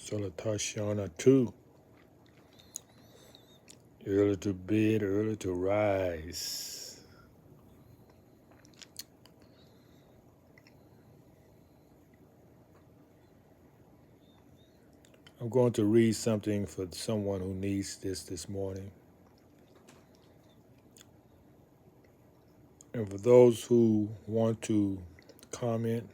Salutashana too. Early to bed, early to rise. I'm going to read something for someone who needs this morning. And for those who want to comment,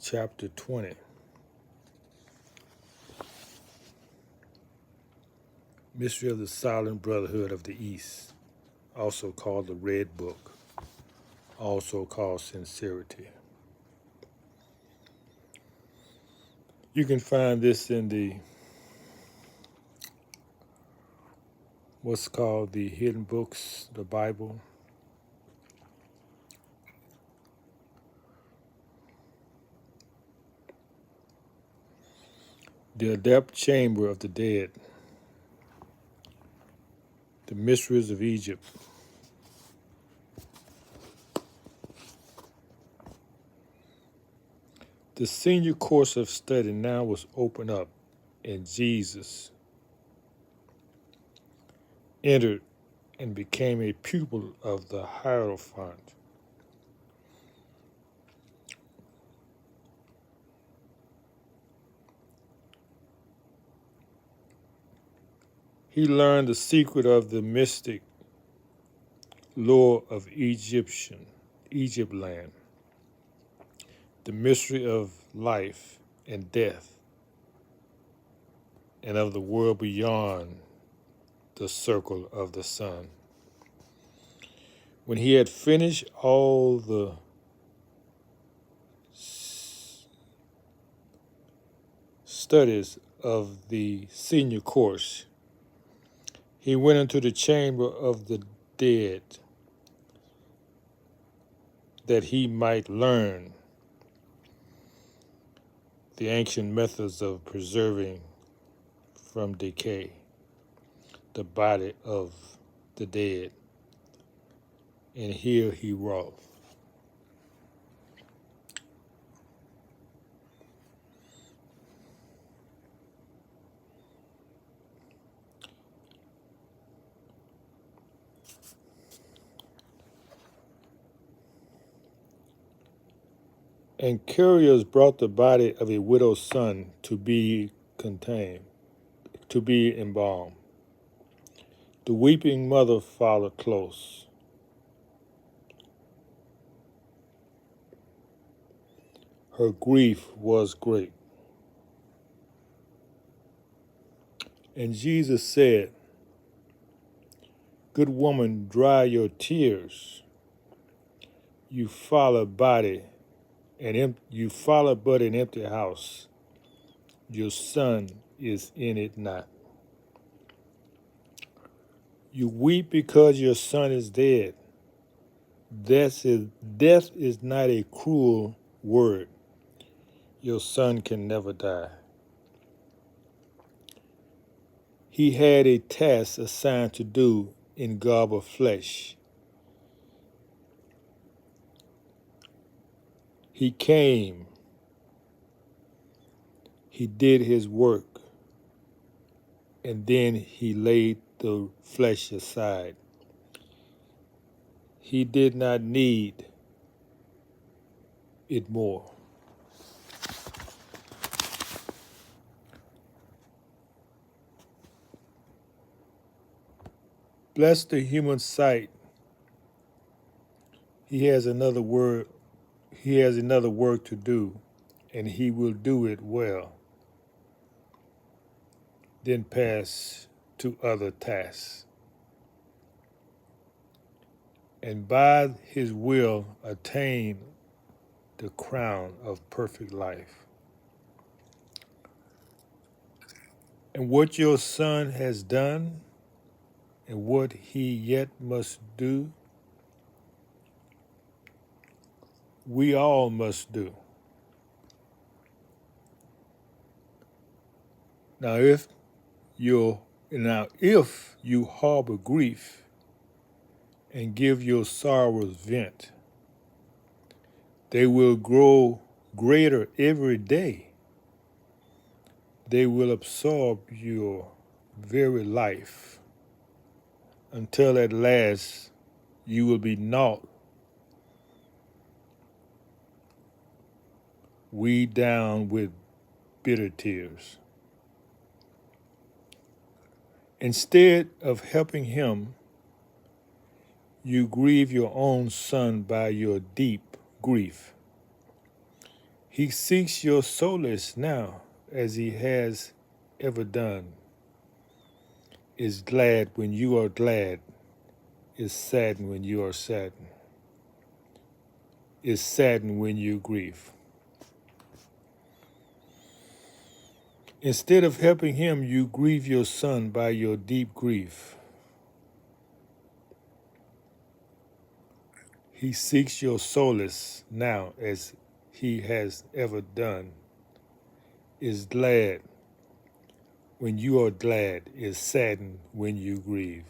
chapter 20. Mystery of the Silent Brotherhood of the East, also called the Red Book, also called Sincerity. You can find this in the what's called the Hidden Books, the Bible. The Adept Chamber of the Dead, The Mysteries of Egypt, the senior course of study now was opened up, and Jesus entered and became a pupil of the Hierophant. He learned the secret of the mystic lore of Egypt land, the mystery of life and death, and of the world beyond the circle of the sun. When he had finished all the studies of the senior course, he went into the chamber of the dead that he might learn the ancient methods of preserving from decay the body of the dead. And here he wrought. And couriers brought the body of a widow's son to be embalmed. The weeping mother followed close. Her grief was great. And Jesus said, "Good woman, dry your tears. You follow but an empty house. Your son is in it not. You weep because your son is dead. Death is not a cruel word. Your son can never die. He had a task assigned to do in garb of flesh. He came. He did his work. And then he laid the flesh aside. He did not need it more. Bless the human sight. He has another work to do, and he will do it well. Then pass to other tasks. And by his will attain the crown of perfect life. And what your son has done, and what he yet must do, we all must do. Now if you harbor grief and give your sorrows vent, They will grow greater every day. They will absorb your very life until at last you will be naught, weighed down with bitter tears. Instead of helping him, you grieve your own son by your deep grief. He seeks your solace now as he has ever done, is glad when you are glad, is saddened when you are saddened, is saddened when you grieve. Instead of helping him, you grieve your son by your deep grief. He seeks your solace now as he has ever done, is glad when you are glad, is saddened when you grieve.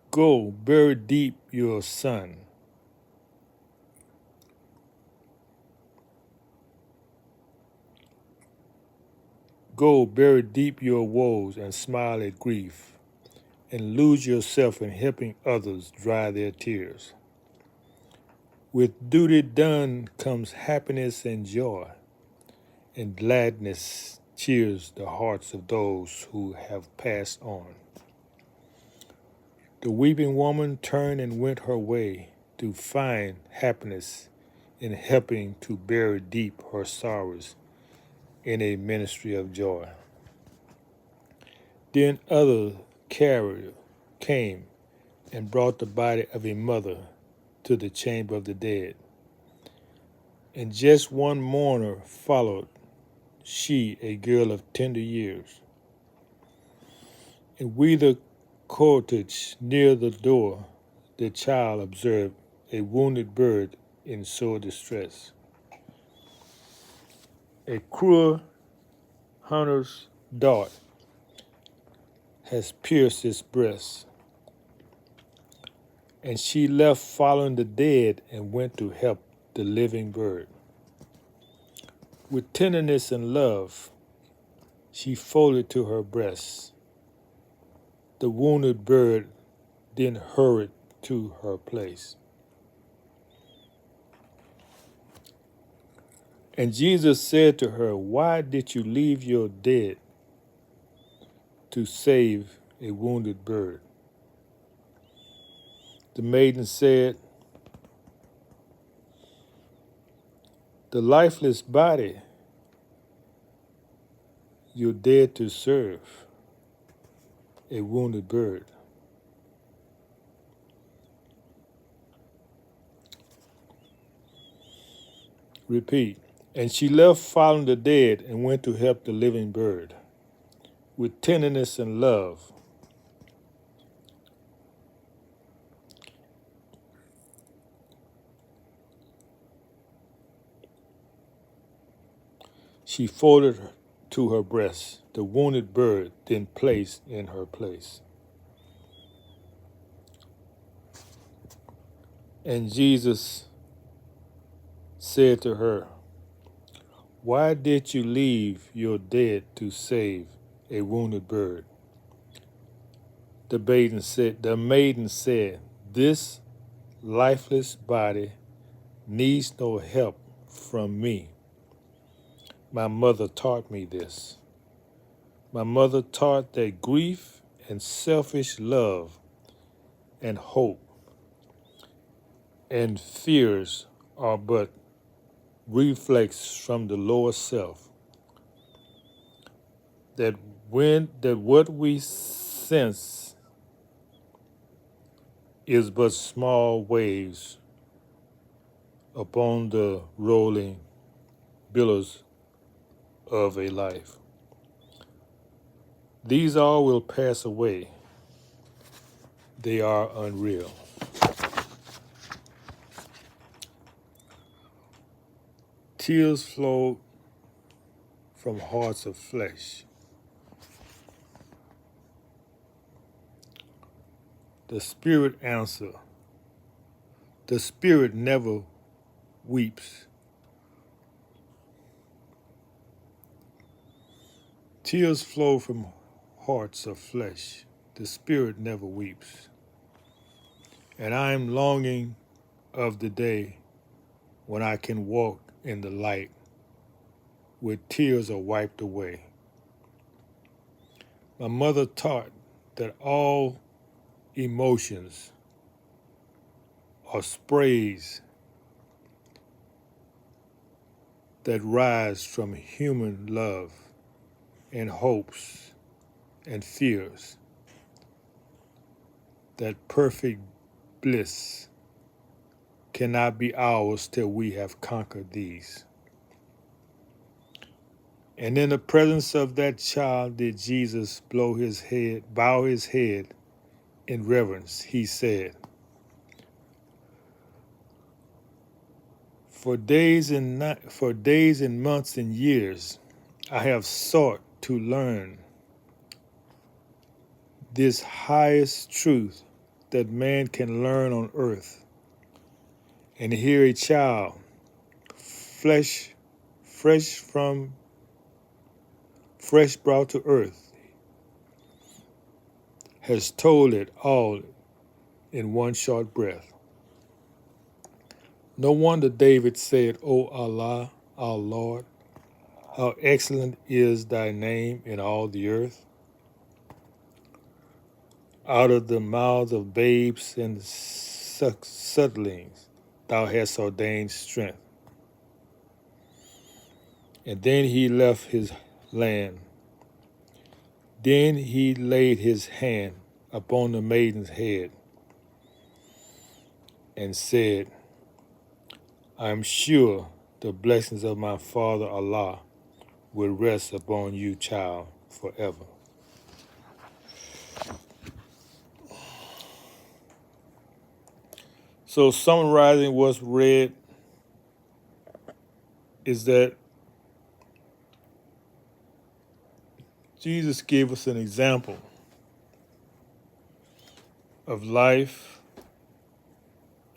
Go, bury deep your son. Go, bury deep your woes and smile at grief, and lose yourself in helping others dry their tears. With duty done comes happiness and joy, and gladness cheers the hearts of those who have passed on. The weeping woman turned and went her way to find happiness in helping to bury deep her sorrows in a ministry of joy. Then other carrier came and brought the body of a mother to the chamber of the dead. And just one mourner followed, she a girl of tender years. And we the cortege near the door, the child observed a wounded bird in sore distress. A cruel hunter's dart has pierced its breast, and she left following the dead and went to help the living bird. With tenderness and love, she folded to her breast the wounded bird, then hurried to her place. And Jesus said to her, "Why did you leave your dead to save a wounded bird?" The maiden said, "The lifeless body you're dead to serve, a wounded bird." Repeat. And she left following the dead and went to help the living bird. With tenderness and love, she folded to her breast the wounded bird, then placed in her place. And Jesus said to her, "Why did you leave your dead to save a wounded bird?" The maiden said, "This lifeless body needs no help from me. My mother taught me this. My mother taught that grief and selfish love and hope and fears are but reflex from the lower self. That what we sense is but small waves upon the rolling billows of a life. These all will pass away. They are unreal." Tears flowed from hearts of flesh. The Spirit answered, The Spirit never weeps. Tears flow from hearts of flesh. The Spirit never weeps. And I am longing of the day when I can walk in the light, where tears are wiped away. My mother taught that all emotions are sprays that rise from human love and hopes and fears. That perfect bliss cannot be ours till we have conquered these. And in the presence of that child did Jesus bow his head in reverence. He said, For days and months and years, I have sought to learn this highest truth that man can learn on earth. And here a child, fresh brought to earth, has told it all in one short breath. No wonder David said, O Allah, our Lord, how excellent is thy name in all the earth. Out of the mouths of babes and sucklings, thou hast ordained strength. And then he left his land. Then he laid his hand upon the maiden's head and said, I am sure the blessings of my Father Allah will rest upon you, child, forever. So summarizing what's read is that Jesus gave us an example of life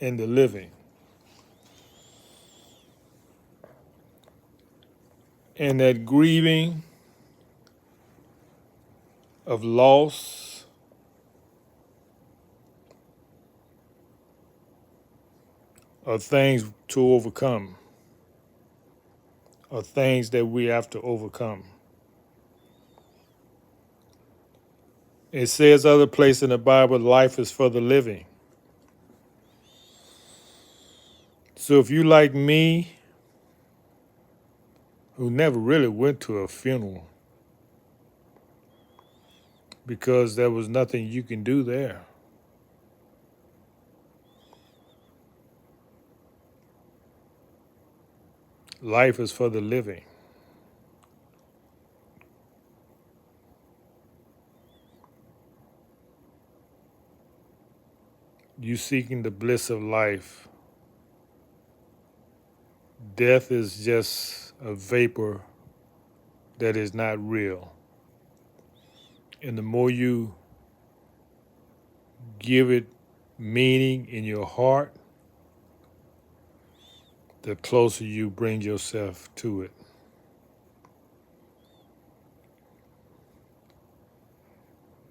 and the living. And that grieving of loss are things to overcome, are things that we have to overcome. It says other place in the Bible, life is for the living. So if you like me, who never really went to a funeral because there was nothing you can do there. Life is for the living. You seeking the bliss of life. Death is just a vapor that is not real. And the more you give it meaning in your heart, the closer you bring yourself to it.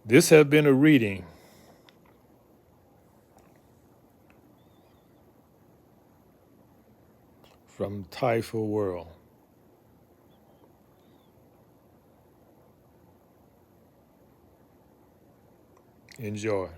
This has been a reading from Taifa World. Enjoy.